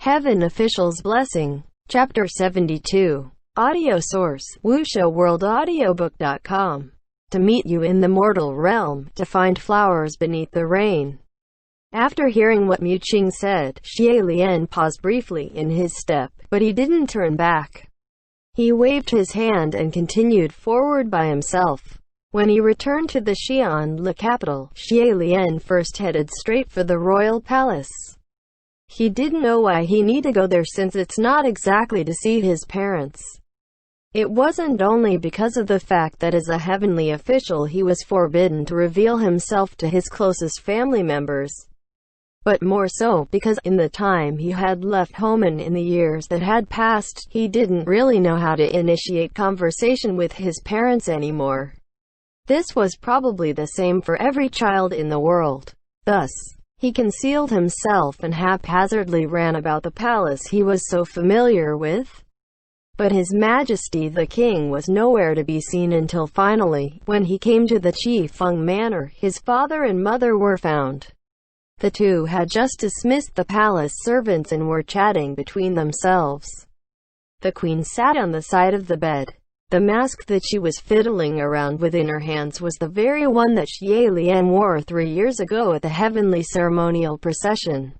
Heaven Official's Blessing. Chapter 72. Audio source: WuXiaWorldAudiobook.com. To meet you in the mortal realm, to find flowers beneath the rain. After hearing what Mu Qing said, Xie Lian paused briefly in his step, but he didn't turn back. He waved his hand and continued forward by himself. When he returned to the Xianli capital, Xie Lian first headed straight for the royal palace. He didn't know why he needed to go there, since it's not exactly to see his parents. It wasn't only because of the fact that as a heavenly official he was forbidden to reveal himself to his closest family members, but more so because, in the time he had left home and in the years that had passed, he didn't really know how to initiate conversation with his parents anymore. This was probably the same for every child in the world. Thus, he concealed himself and haphazardly ran about the palace he was so familiar with. But His Majesty the King was nowhere to be seen until finally, when he came to the Qifeng Manor, his father and mother were found. The two had just dismissed the palace servants and were chatting between themselves. The queen sat on the side of the bed. The mask that she was fiddling around with in her hands was the very one that Xie Lian wore 3 years ago at the heavenly ceremonial procession.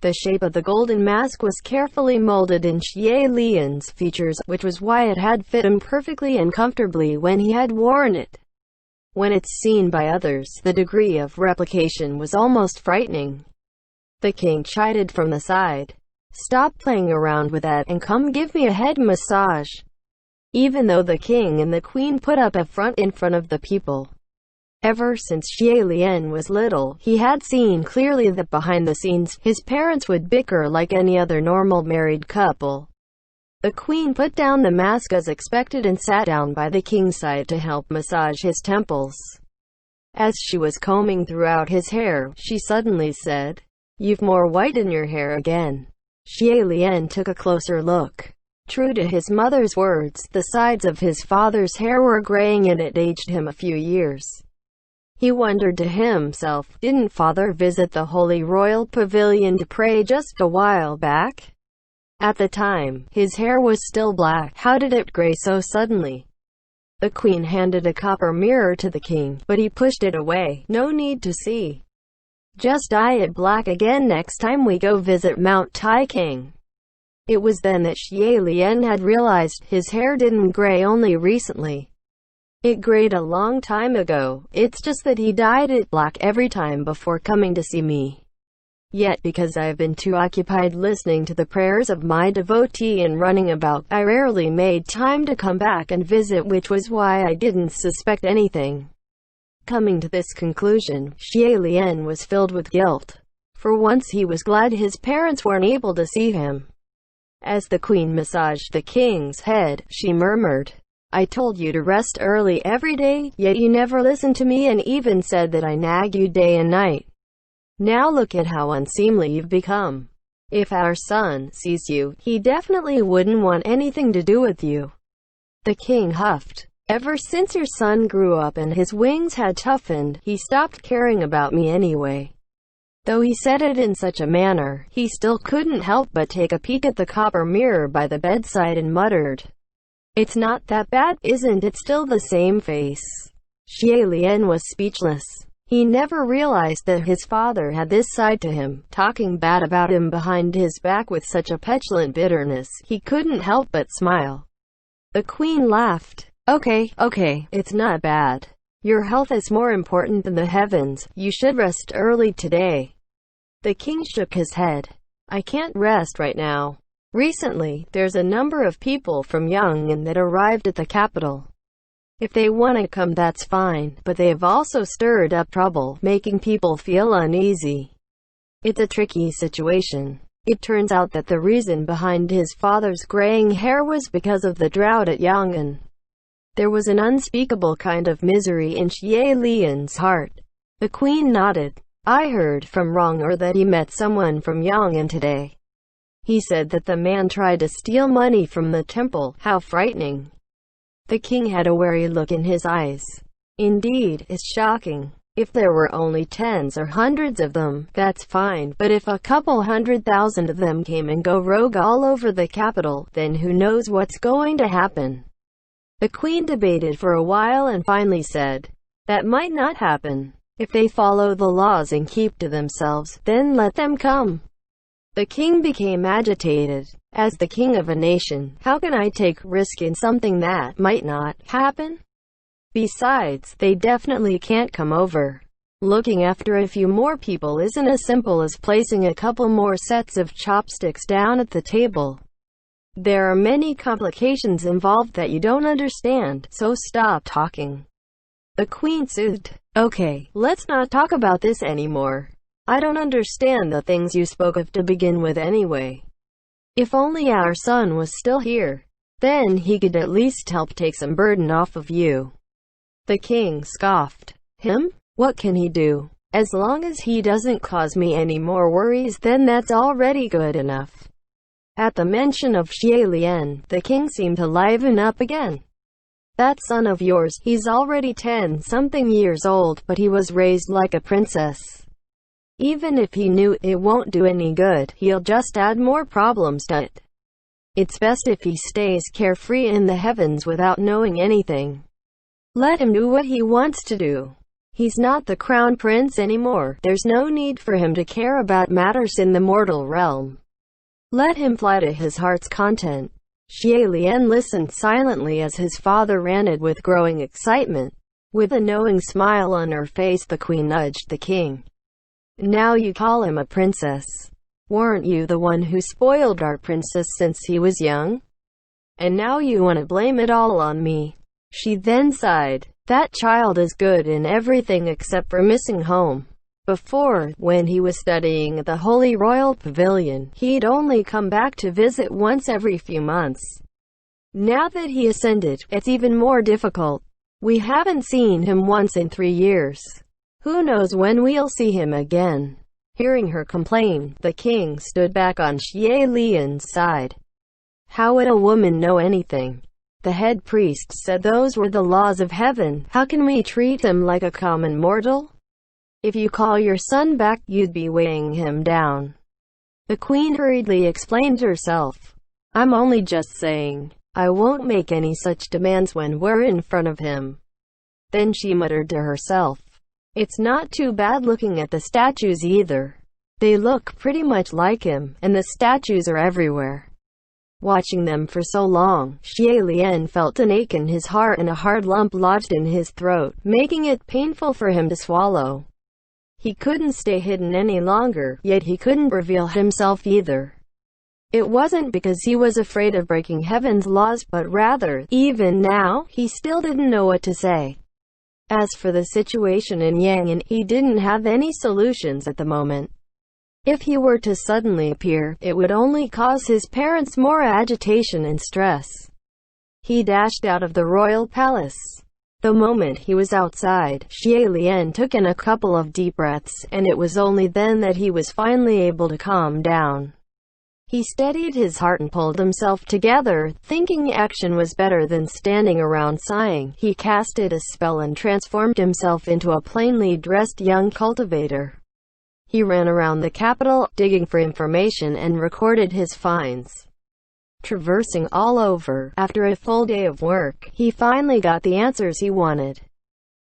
The shape of the golden mask was carefully molded in Xie Lian's features, which was why it had fit him perfectly and comfortably when he had worn it. When it's seen by others, the degree of replication was almost frightening. The king chided from the side. "Stop playing around with that, and come give me a head massage." Even though the king and the queen put up a front in front of the people. Ever since Xie Lian was little, he had seen clearly that behind the scenes, his parents would bicker like any other normal married couple. The queen put down the mask as expected and sat down by the king's side to help massage his temples. As she was combing throughout his hair, she suddenly said, "You've more white in your hair again." Xie Lian took a closer look. True to his mother's words, the sides of his father's hair were graying and it aged him a few years. He wondered to himself, didn't father visit the Holy Royal Pavilion to pray just a while back? At the time, his hair was still black. How did it gray so suddenly? The queen handed a copper mirror to the king, but he pushed it away. "No need to see. Just dye it black again next time we go visit Mount Taikang." It was then that Xie Lian had realized his hair didn't gray only recently. It grayed a long time ago. It's just that he dyed it black every time before coming to see me. Yet because I've been too occupied listening to the prayers of my devotee and running about, I rarely made time to come back and visit, which was why I didn't suspect anything. Coming to this conclusion, Xie Lian was filled with guilt. For once he was glad his parents weren't able to see him. As the queen massaged the king's head, she murmured, "I told you to rest early every day, yet you never listened to me and even said that I nag you day and night. Now look at how unseemly you've become. If our son sees you, he definitely wouldn't want anything to do with you." The king huffed. "Ever since your son grew up and his wings had toughened, he stopped caring about me anyway." Though he said it in such a manner, he still couldn't help but take a peek at the copper mirror by the bedside and muttered, "It's not that bad, isn't it? Still the same face." Xie Lian was speechless. He never realized that his father had this side to him, talking bad about him behind his back with such a petulant bitterness. He couldn't help but smile. The queen laughed. Okay, it's not bad. Your health is more important than the heavens. You should rest early today." The king shook his head. "I can't rest right now. Recently, there's a number of people from Yang'an that arrived at the capital. If they want to come, that's fine, but they have also stirred up trouble, making people feel uneasy. It's a tricky situation. It turns out that the reason behind his father's graying hair was because of the drought at Yang'an." There was an unspeakable kind of misery in Xie Lian's heart. The queen nodded. "I heard from Rong that he met someone from Yang'an today. He said that the man tried to steal money from the temple." "How frightening." The king had a wary look in his eyes. "Indeed, it's shocking. If there were only tens or hundreds of them, that's fine, but if a couple 100,000 of them came and go rogue all over the capital, then who knows what's going to happen. The queen debated for a while and finally said, that might not happen. If they follow the laws and keep to themselves, then let them come. The king became agitated. As the king of a nation, how can I take risk in something that might not happen? Besides, they definitely can't come over. Looking after a few more people isn't as simple as placing a couple more sets of chopsticks down at the table. There are many complications involved that you don't understand, so stop talking. The queen soothed. Okay, let's not talk about this anymore. I don't understand the things you spoke of to begin with anyway. If only our son was still here, then he could at least help take some burden off of you. The king scoffed. Him? What can he do? As long as he doesn't cause me any more worries, then that's already good enough. At the mention of Xie Lian, the king seemed to liven up again. That son of yours, he's already 10-something years old, but he was raised like a princess. Even if he knew it won't do any good, he'll just add more problems to it. It's best if he stays carefree in the heavens without knowing anything. Let him do what he wants to do. He's not the crown prince anymore. There's no need for him to care about matters in the mortal realm. Let him fly to his heart's content. Xie Lian listened silently as his father ranted with growing excitement. With a knowing smile on her face, the queen nudged the king. Now you call him a princess. Weren't you the one who spoiled our princess since he was young? And now you want to blame it all on me. She then sighed. That child is good in everything except for missing home. Before, when he was studying at the Holy Royal Pavilion, he'd only come back to visit once every few months. Now that he ascended, it's even more difficult. We haven't seen him once in 3 years. Who knows when we'll see him again? Hearing her complain, the king stood back on Xie Lian's side. How would a woman know anything? The head priest said those were the laws of heaven. How can we treat him like a common mortal? If you call your son back, you'd be weighing him down. The queen hurriedly explained herself. I'm only just saying. I won't make any such demands when we're in front of him. Then she muttered to herself. It's not too bad looking at the statues either. They look pretty much like him, and the statues are everywhere. Watching them for so long, Xie Lian felt an ache in his heart and a hard lump lodged in his throat, making it painful for him to swallow. He couldn't stay hidden any longer, yet he couldn't reveal himself either. It wasn't because he was afraid of breaking heaven's laws, but rather, even now, he still didn't know what to say. As for the situation in Yang'an, he didn't have any solutions at the moment. If he were to suddenly appear, it would only cause his parents more agitation and stress. He dashed out of the royal palace. The moment he was outside, Xie Lian took in a couple of deep breaths, and it was only then that he was finally able to calm down. He steadied his heart and pulled himself together, thinking action was better than standing around sighing. He casted a spell and transformed himself into a plainly dressed young cultivator. He ran around the capital, digging for information and recorded his finds. Traversing all over, after a full day of work, he finally got the answers he wanted.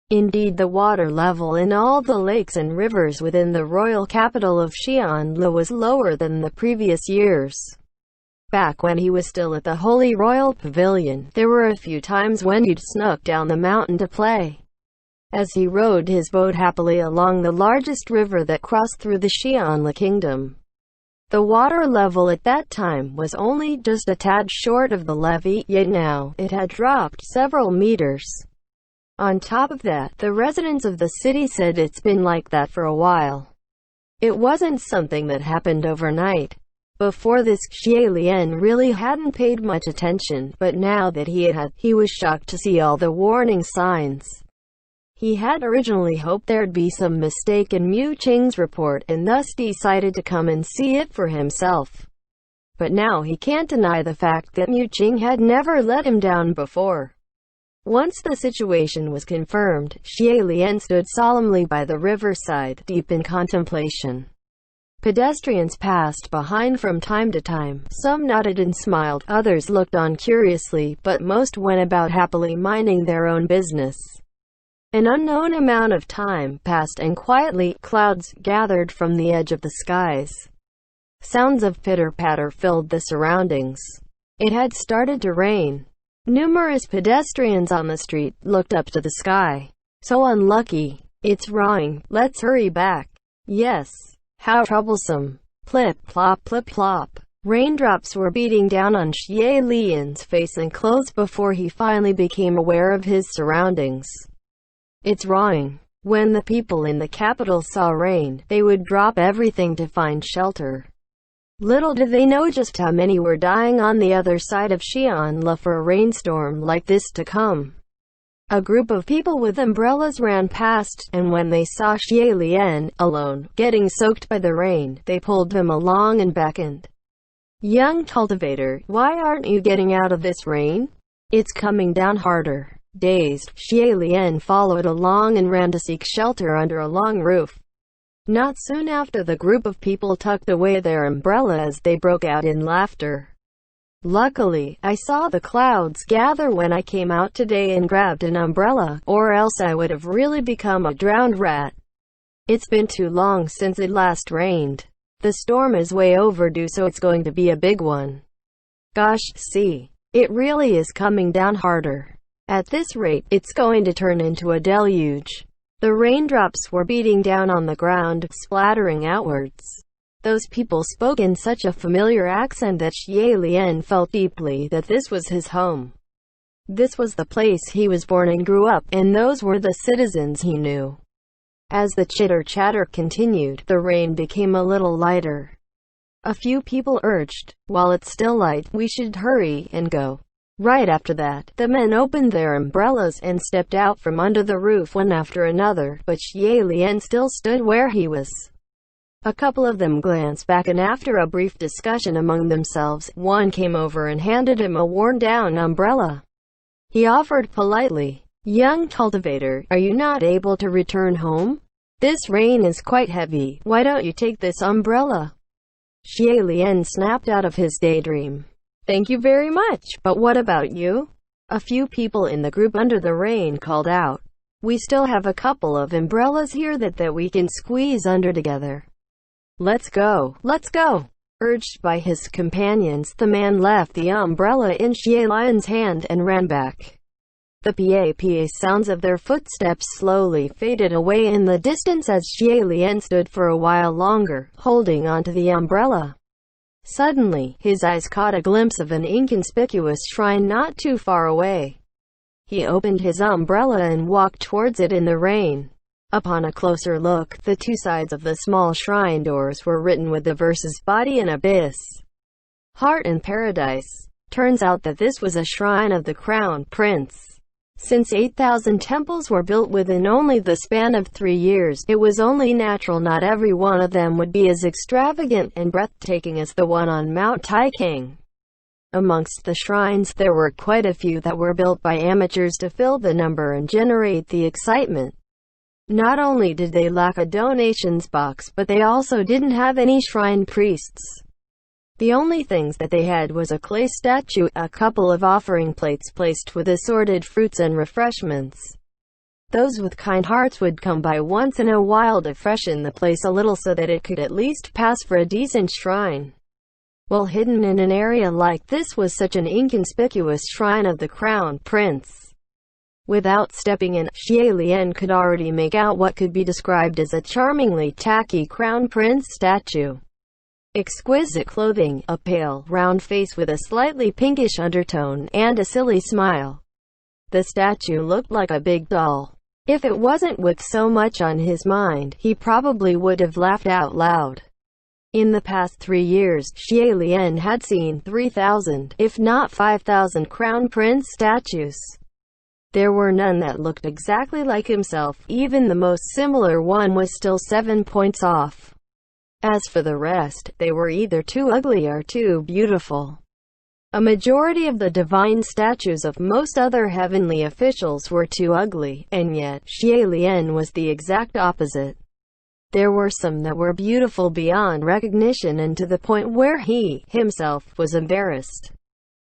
Indeed, the water level in all the lakes and rivers within the royal capital of Xianlu was lower than the previous years. Back when he was still at the Holy Royal Pavilion, there were a few times when he'd snuck down the mountain to play. As he rowed his boat happily along the largest river that crossed through the Xianlu kingdom, the water level at that time was only just a tad short of the levee, yet now, it had dropped several meters. On top of that, the residents of the city said it's been like that for a while. It wasn't something that happened overnight. Before this, Xie Lian really hadn't paid much attention, but now that he had, he was shocked to see all the warning signs. He had originally hoped there'd be some mistake in Mu Qing's report, and thus decided to come and see it for himself. But now he can't deny the fact that Mu Qing had never let him down before. Once the situation was confirmed, Xie Lian stood solemnly by the riverside, deep in contemplation. Pedestrians passed behind from time to time. Some nodded and smiled, others looked on curiously, but most went about happily minding their own business. An unknown amount of time passed, and quietly, clouds gathered from the edge of the skies. Sounds of pitter-patter filled the surroundings. It had started to rain. Numerous pedestrians on the street looked up to the sky. So unlucky. It's raining. Let's hurry back. Yes. How troublesome. Plip-plop, plip-plop. Raindrops were beating down on Xie Lian's face and clothes before he finally became aware of his surroundings. It's raining. When the people in the capital saw rain, they would drop everything to find shelter. Little did they know just how many were dying on the other side of Xianle for a rainstorm like this to come. A group of people with umbrellas ran past, and when they saw Xie Lian, alone, getting soaked by the rain, they pulled him along and beckoned. "Young cultivator, why aren't you getting out of this rain? It's coming down harder." Dazed, Xie Lian followed along and ran to seek shelter under a long roof. Not soon after, the group of people tucked away their umbrella as they broke out in laughter. "Luckily, I saw the clouds gather when I came out today and grabbed an umbrella, or else I would have really become a drowned rat. It's been too long since it last rained. The storm is way overdue, so it's going to be a big one. Gosh, see. It really is coming down harder. At this rate, it's going to turn into a deluge." The raindrops were beating down on the ground, splattering outwards. Those people spoke in such a familiar accent that Xie Lian felt deeply that this was his home. This was the place he was born and grew up, and those were the citizens he knew. As the chitter-chatter continued, the rain became a little lighter. A few people urged, "While it's still light, we should hurry and go." Right after that, the men opened their umbrellas and stepped out from under the roof one after another, but Xie Lian still stood where he was. A couple of them glanced back, and after a brief discussion among themselves, one came over and handed him a worn-down umbrella. He offered politely, "Young cultivator, are you not able to return home? This rain is quite heavy. Why don't you take this umbrella?" Xie Lian snapped out of his daydream. "Thank you very much, but what about you?" A few people in the group under the rain called out. "We still have a couple of umbrellas here that we can squeeze under together. Let's go, let's go." Urged by his companions, the man left the umbrella in Xie Lian's hand and ran back. The pa sounds of their footsteps slowly faded away in the distance as Xie Lian stood for a while longer, holding onto the umbrella. Suddenly, his eyes caught a glimpse of an inconspicuous shrine not too far away. He opened his umbrella and walked towards it in the rain. Upon a closer look, the two sides of the small shrine doors were written with the verses "Body and Abyss, Heart and Paradise." Turns out that this was a shrine of the Crown Prince. Since 8,000 temples were built within only the span of 3 years, it was only natural not every one of them would be as extravagant and breathtaking as the one on Mount Taikang. Amongst the shrines, there were quite a few that were built by amateurs to fill the number and generate the excitement. Not only did they lack a donations box, but they also didn't have any shrine priests. The only things that they had was a clay statue, a couple of offering plates placed with assorted fruits and refreshments. Those with kind hearts would come by once in a while to freshen the place a little so that it could at least pass for a decent shrine. Well, hidden in an area like this was such an inconspicuous shrine of the Crown Prince. Without stepping in, Xie Lian could already make out what could be described as a charmingly tacky Crown Prince statue. Exquisite clothing, a pale, round face with a slightly pinkish undertone, and a silly smile. The statue looked like a big doll. If it wasn't with so much on his mind, he probably would have laughed out loud. In the past 3 years, Xie Lian had seen 3,000, if not 5,000 Crown Prince statues. There were none that looked exactly like himself. Even the most similar one was still 7 points off. As for the rest, they were either too ugly or too beautiful. A majority of the divine statues of most other heavenly officials were too ugly, and yet, Xie Lian was the exact opposite. There were some that were beautiful beyond recognition and to the point where he, himself, was embarrassed.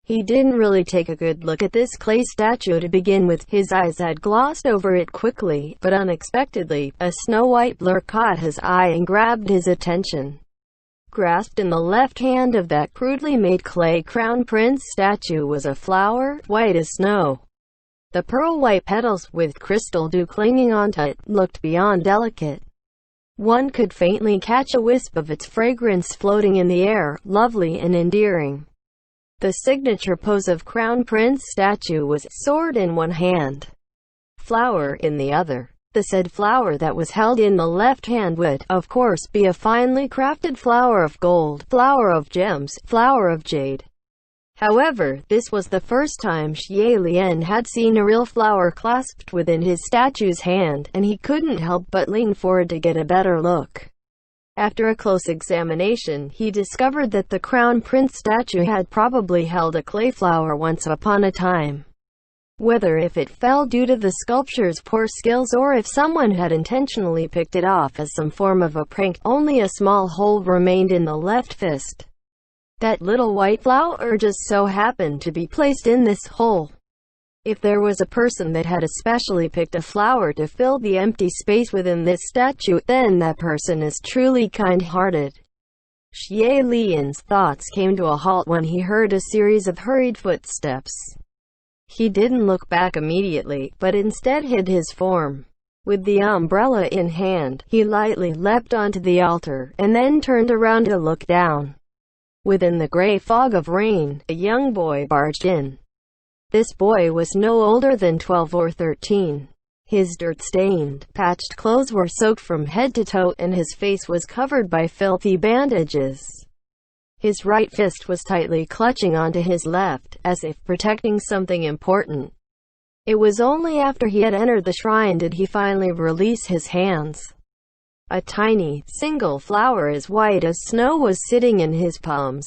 He didn't really take a good look at this clay statue to begin with. His eyes had glossed over it quickly, but unexpectedly, a snow-white blur caught his eye and grabbed his attention. Grasped in the left hand of that crudely made clay crown prince statue was a flower, white as snow. The pearl-white petals, with crystal dew clinging onto it, looked beyond delicate. One could faintly catch a wisp of its fragrance floating in the air, lovely and endearing. The signature pose of crown prince statue was sword in one hand, flower in the other. The said flower that was held in the left hand would, of course, be a finely crafted flower of gold, flower of gems, flower of jade. However, this was the first time Xie Lian had seen a real flower clasped within his statue's hand, and he couldn't help but lean forward to get a better look. After a close examination, he discovered that the crown prince statue had probably held a clay flower once upon a time. Whether if it fell due to the sculptor's poor skills or if someone had intentionally picked it off as some form of a prank, only a small hole remained in the left fist. That little white flower just so happened to be placed in this hole. If there was a person that had especially picked a flower to fill the empty space within this statue, then that person is truly kind-hearted. Xie Lian's thoughts came to a halt when he heard a series of hurried footsteps. He didn't look back immediately, but instead hid his form. With the umbrella in hand, he lightly leapt onto the altar, and then turned around to look down. Within the gray fog of rain, a young boy barged in. This boy was no older than 12 or 13. His dirt-stained, patched clothes were soaked from head to toe, and his face was covered by filthy bandages. His right fist was tightly clutching onto his left, as if protecting something important. It was only after he had entered the shrine did he finally release his hands. A tiny, single flower as white as snow was sitting in his palms.